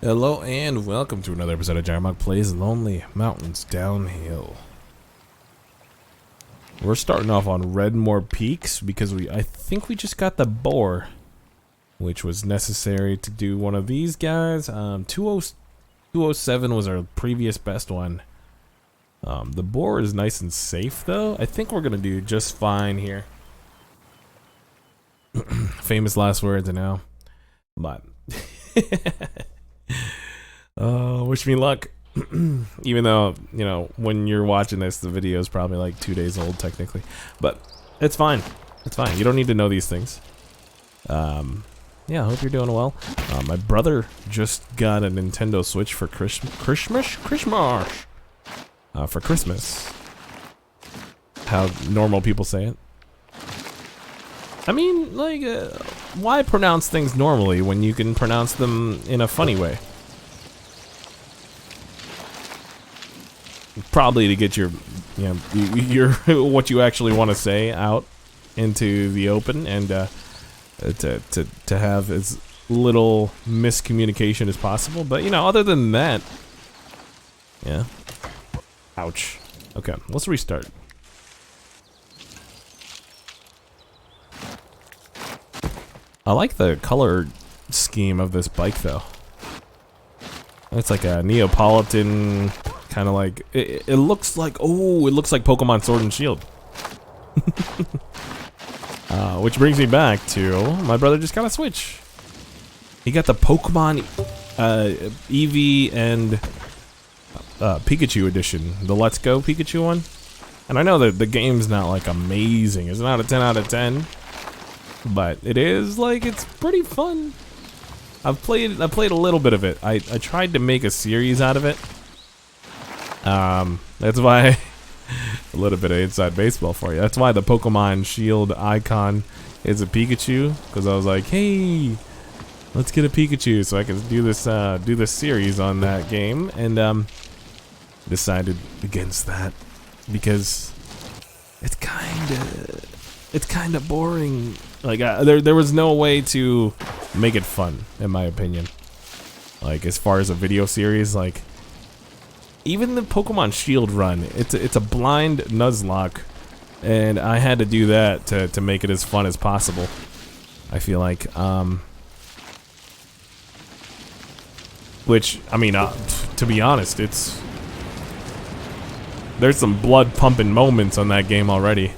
Hello and welcome to another episode of Giant Plays Lonely Mountains Downhill. We're starting off on Redmore Peaks because I think we just got the boar, which was necessary to do one of these guys. 207 was our previous best one. The boar is nice and safe though. I think we're gonna do just fine here. Famous last words, I know, but wish me luck. Even though, you know, when you're watching this, the video is probably like 2 days old technically, but it's fine. It's fine. You don't need to know these things. Yeah, I hope you're doing well. My brother just got a Nintendo Switch for Christmas. For Christmas. How normal people say it. I mean, like, why pronounce things normally when you can pronounce them in a funny way? Probably to get your, you know, your what you actually want to say out into the open, and to have as little miscommunication as possible. But you know, other than that, yeah. Ouch. Okay, let's restart. I like the color scheme of this bike though. It's like a Neapolitan kind of like, it looks like, oh, it looks like Pokemon Sword and Shield. Which brings me back to, my brother just got a Switch. He got the Pokemon Eevee and Pikachu edition, the Let's Go Pikachu one. And I know that the game's not like amazing, it's not a 10 out of 10. But it is, like, it's pretty fun. I played a little bit of it. I tried to make a series out of it. That's why a little bit of inside baseball for you. That's why the Pokemon Shield icon is a Pikachu, because I was like, hey, let's get a Pikachu so I can do this series on that game, and decided against that because it's kind of boring. Like, there was no way to make it fun, in my opinion. Like, as far as a video series, like, even the Pokemon Shield run, it's a blind Nuzlocke, and I had to do that to make it as fun as possible. I feel like, which, I mean, to be honest, there's some blood pumping moments on that game already.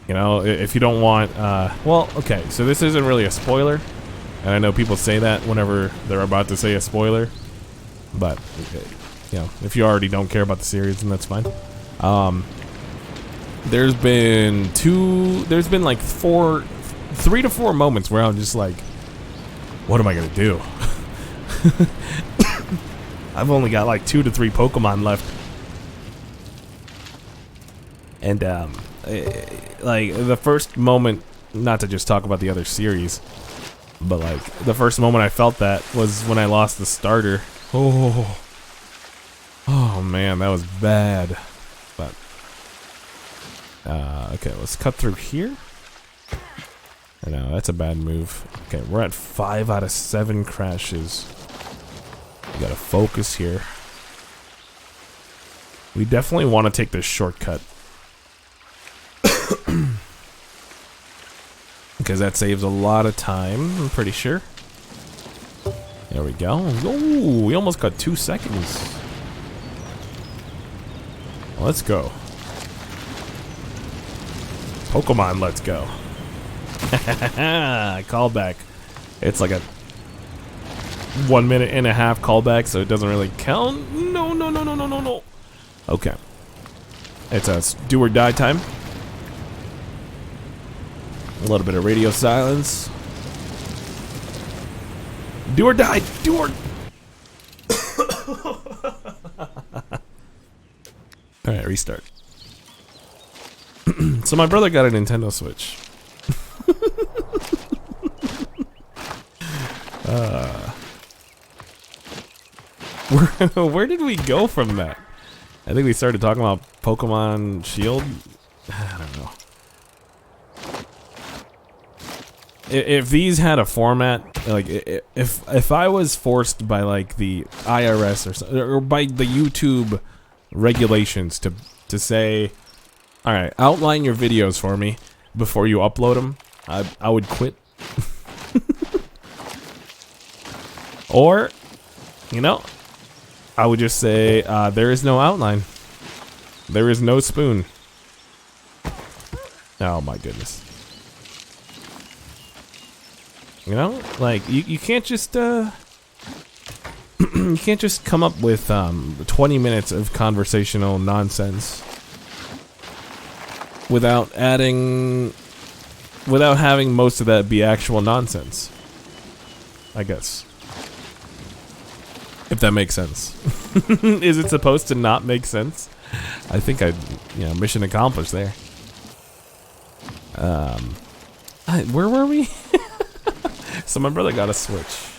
You know, if you don't want, well, okay, so this isn't really a spoiler, and I know people say that whenever they're about to say a spoiler, but, you know, if you already don't care about the series, then that's fine. There's been like 3 to 4 moments where I'm just like, what am I gonna do? I've only got like 2 to 3 Pokemon left, and, like, the first moment, not to just talk about the other series, but like, the first moment I felt that was when I lost the starter. Oh man, that was bad. But, okay, let's cut through here. I know, that's a bad move. Okay, we're at 5 out of 7 crashes. We gotta focus here. We definitely want to take this shortcut. Because that saves a lot of time, I'm pretty sure. There we go. Oh, we almost got 2 seconds. Let's go. Pokemon, let's go. Callback. It's like a 1.5 minute callback, so it doesn't really count. No. Okay. It's a do or die time. A little bit of radio silence. Do or die. Do or... Alright, restart. So my brother got a Nintendo Switch. Where did we go from that? I think we started talking about Pokemon Shield. I don't know. if these had a format, like if I was forced by like the IRS or by the YouTube regulations to say, all right, outline your videos for me before you upload them, I would quit. Or, you know, I would just say there is no outline. There is no spoon. Oh my goodness. You know, like you can't just you can't just come up with 20 minutes of conversational nonsense without having most of that be actual nonsense. I guess. If that makes sense. Is it supposed to not make sense? I think mission accomplished there. Where were we? So my brother got a Switch.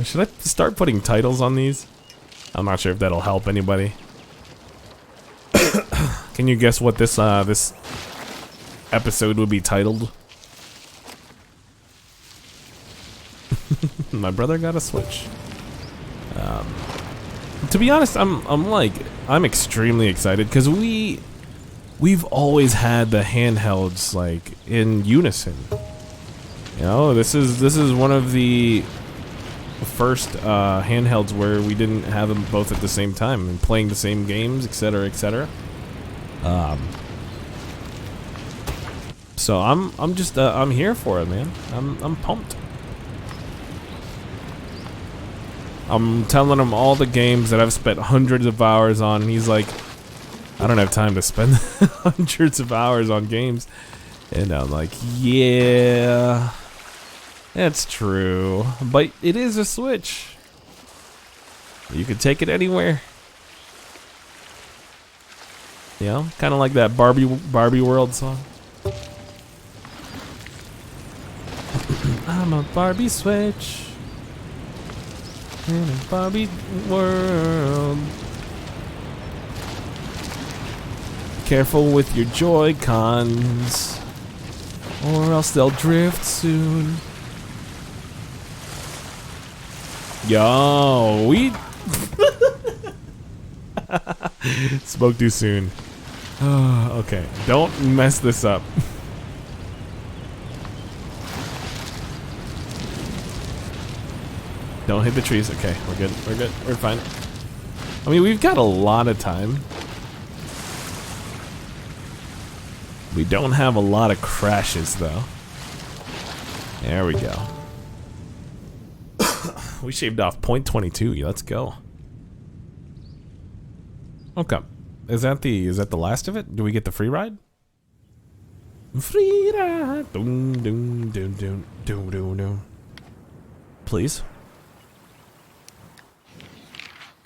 Should I start putting titles on these? I'm not sure if that'll help anybody. Can you guess what this episode would be titled? My brother got a Switch. To be honest, I'm extremely excited because we've always had the handhelds like in unison. You know, this is one of the first handhelds where we didn't have them both at the same time and playing the same games, etc., etc. So I'm here for it, man. I'm pumped. I'm telling him all the games that I've spent hundreds of hours on, and he's like, I don't have time to spend hundreds of hours on games. And I'm like, yeah, that's true. But it is a Switch. You can take it anywhere. You know, kind of like that Barbie World song. I'm a Barbie Switch. In a Barbie world. Careful with your Joy-Cons, or else they'll drift soon. Yo, we spoke too soon. Okay, don't mess this up. Don't hit the trees. Okay, we're good. We're good. We're fine. I mean, we've got a lot of time. We don't have a lot of crashes, though. There we go. We shaved off 0.22. Let's go. Okay. Is that the last of it? Do we get the free ride? Free ride. Doom, doom, doom, doom, doom, doom, doom. Please.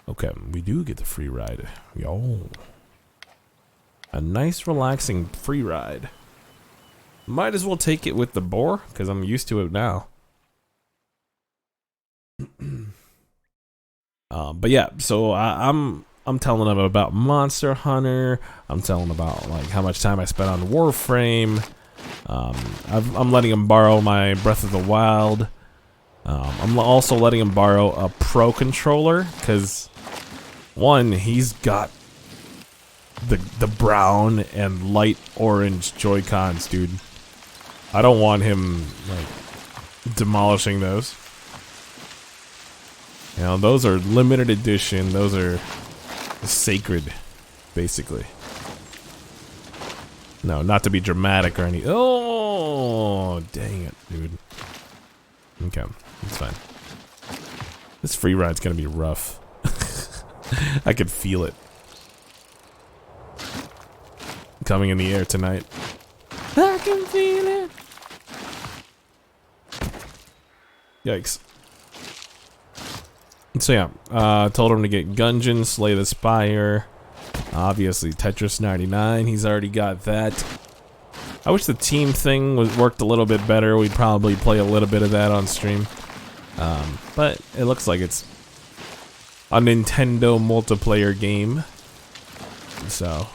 Okay, we do get the free ride. Yo. A nice, relaxing free ride. Might as well take it with the boar, because I'm used to it now. But yeah, so I'm telling them about Monster Hunter. I'm telling them about like how much time I spent on Warframe. I'm letting him borrow my Breath of the Wild. I'm also letting him borrow a Pro controller, because one, he's got the brown and light orange Joy-Cons, dude. I don't want him like demolishing those. You know, those are limited edition. Those are sacred, basically. No, not to be dramatic or anything. Oh, dang it, dude. Okay, it's fine. This free ride's gonna be rough. I could feel it coming in the air tonight. I can feel it. Yikes. So yeah, told him to get Gungeon, Slay the Spire. Obviously Tetris 99, he's already got that. I wish the team thing worked a little bit better. We'd probably play a little bit of that on stream. But it looks like it's a Nintendo multiplayer game. So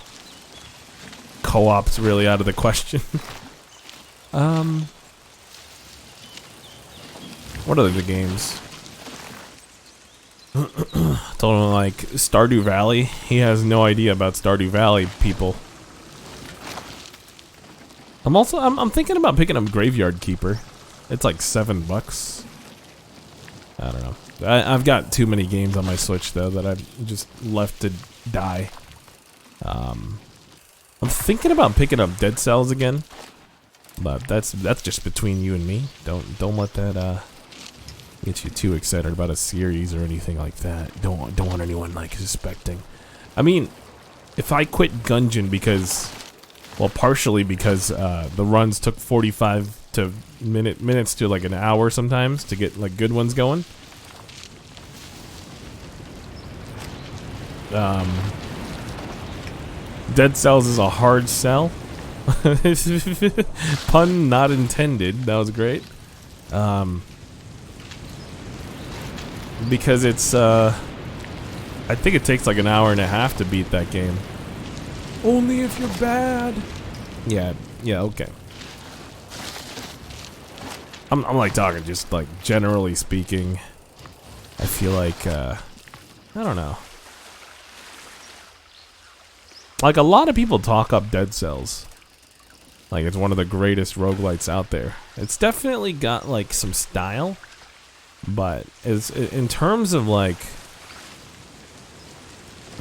co-op's really out of the question. What are the games? Told him like Stardew Valley. He has no idea about Stardew Valley, people. I'm thinking about picking up Graveyard Keeper. It's like $7. I don't know. I've got too many games on my Switch though that I just left to die. I'm thinking about picking up Dead Cells again, but that's just between you and me. Don't let that get you too excited about a series or anything like that. Don't want anyone like suspecting. I mean, if I quit Gungeon because, well, partially because the runs took 45 to minutes to like an hour sometimes to get like good ones going. Dead Cells is a hard sell. Pun not intended. That was great. Because it's I think it takes like an hour and a half to beat that game. Only if you're bad. Yeah, okay. I'm like talking just like generally speaking. I feel like I don't know. Like a lot of people talk up Dead Cells. Like it's one of the greatest roguelites out there. It's definitely got like some style, but is in terms of like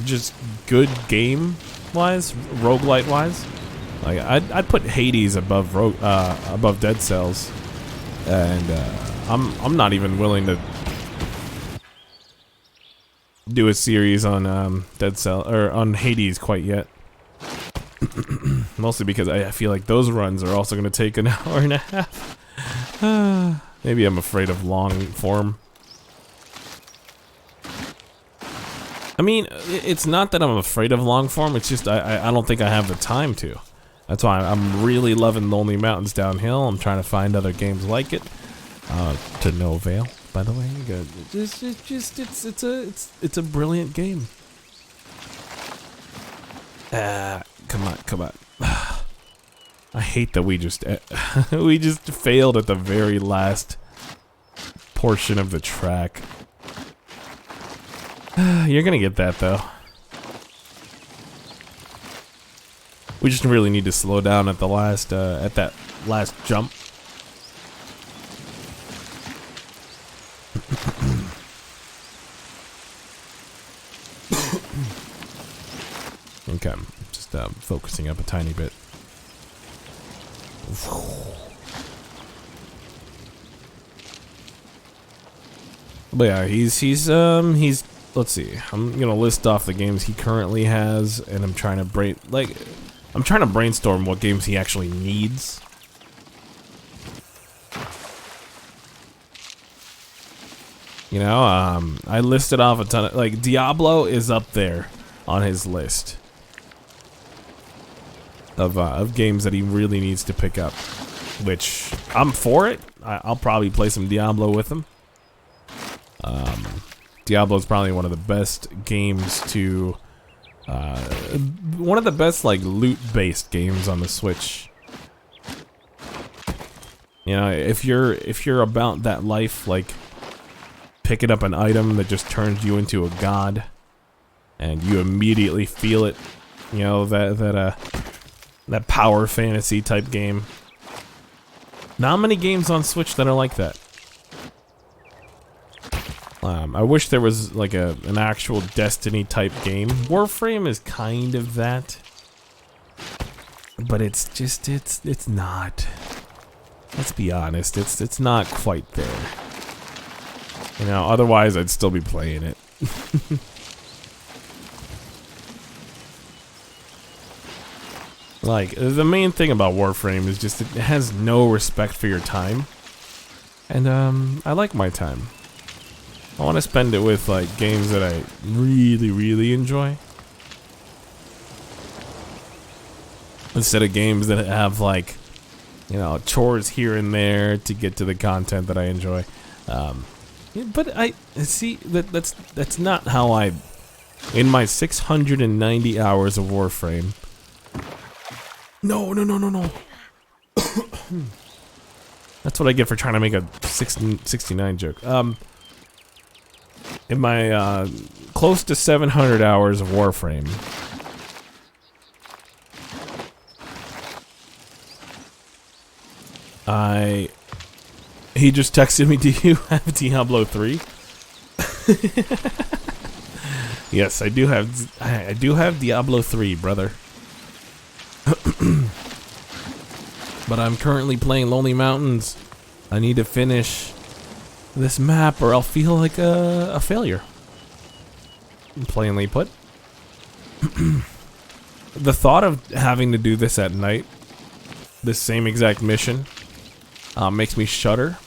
just good game wise, roguelite wise, like I'd put Hades above above Dead Cells, and I'm not even willing to do a series on Dead Cell or on Hades quite yet. Mostly because I feel like those runs are also going to take an hour and a half. Maybe I'm afraid of long form. I mean, it's not that I'm afraid of long form, it's just I don't think I have the time to. That's why I'm really loving Lonely Mountains Downhill. I'm trying to find other games like it. To no avail, by the way. It's a brilliant game. Come on. I hate that we just failed at the very last portion of the track. You're gonna get that though. We just really need to slow down at the last at that last jump. Okay, just focusing up a tiny bit. But yeah, he's let's see. I'm gonna list off the games he currently has, and I'm trying to brainstorm what games he actually needs. You know, I listed off a ton of, like, Diablo is up there on his list of games that he really needs to pick up, which I'm for it. I'll probably play some Diablo with him. Diablo is probably one of the best games to, one of the best like loot-based games on the Switch. You know, if you're about that life, like picking up an item that just turns you into a god, and you immediately feel it. You know, that power fantasy type game. Not many games on Switch that are like that. I wish there was like an actual Destiny type game. Warframe is kind of that, but it's not. Let's be honest, it's not quite there. You know, otherwise I'd still be playing it. Like, the main thing about Warframe is just it has no respect for your time. And, I like my time. I want to spend it with, like, games that I really, really enjoy. Instead of games that have, like, you know, chores here and there to get to the content that I enjoy. But I see that's not how I, in my 690 hours of Warframe, No, no, no, no, no. That's what I get for trying to make a 69 joke. In my close to 700 hours of Warframe, he just texted me, do you have Diablo 3? Yes, I do have Diablo 3, brother. But I'm currently playing Lonely Mountains. I need to finish this map or I'll feel like a failure. Plainly put. The thought of having to do this at night, this same exact mission, makes me shudder.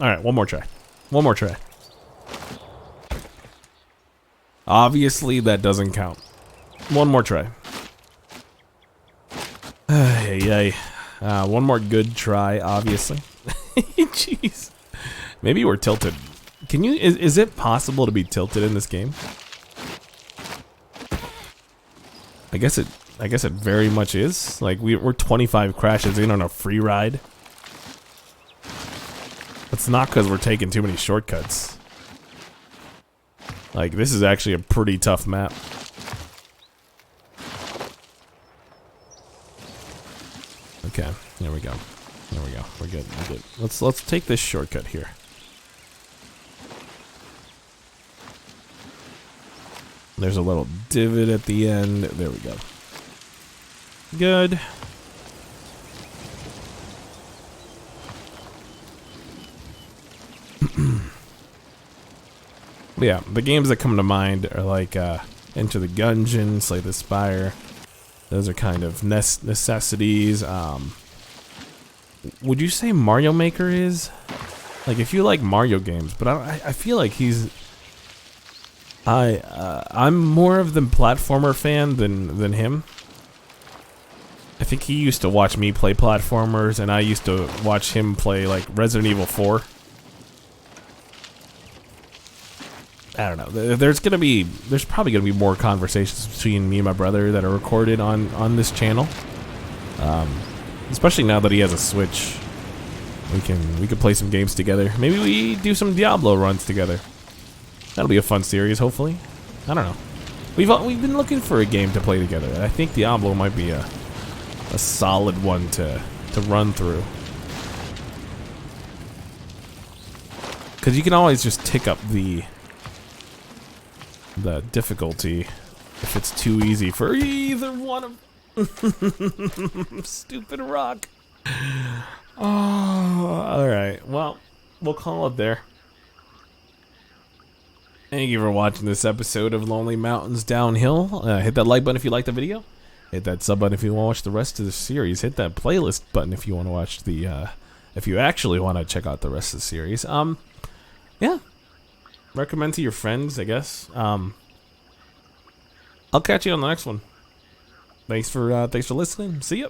Alright, one more try. One more try. Obviously, that doesn't count. One more try. One more good try, obviously. Jeez. Maybe we're tilted. Can you, is it possible to be tilted in this game? I guess it very much is. Like, we're 25 crashes in on a free ride. It's not because we're taking too many shortcuts. Like, this is actually a pretty tough map. Okay, there we go. There we go. We're good. We're good. Let's take this shortcut here. There's a little divot at the end. There we go. Good. Yeah, the games that come to mind are like Enter the Gungeon, Slay the Spire. Those are kind of necessities. Would you say Mario Maker is? Like, if you like Mario games, but I feel like he's... I'm more of the platformer fan than him. I think he used to watch me play platformers, and I used to watch him play, like, Resident Evil 4. I don't know. There's probably gonna be more conversations between me and my brother that are recorded on this channel. Especially now that he has a Switch, we can play some games together. Maybe we do some Diablo runs together. That'll be a fun series, hopefully. I don't know. We've been looking for a game to play together, and I think Diablo might be a solid one to run through. Because you can always just tick up the difficulty if it's too easy for either one of stupid rock. Oh, alright. Well, we'll call it there. Thank you for watching this episode of Lonely Mountains Downhill. Hit that like button if you liked the video. Hit that sub button if you want to watch the rest of the series. Hit that playlist button if you want to watch the if you actually want to check out the rest of the series. Yeah. Recommend to your friends, I guess. I'll catch you on the next one. Thanks for listening. See ya.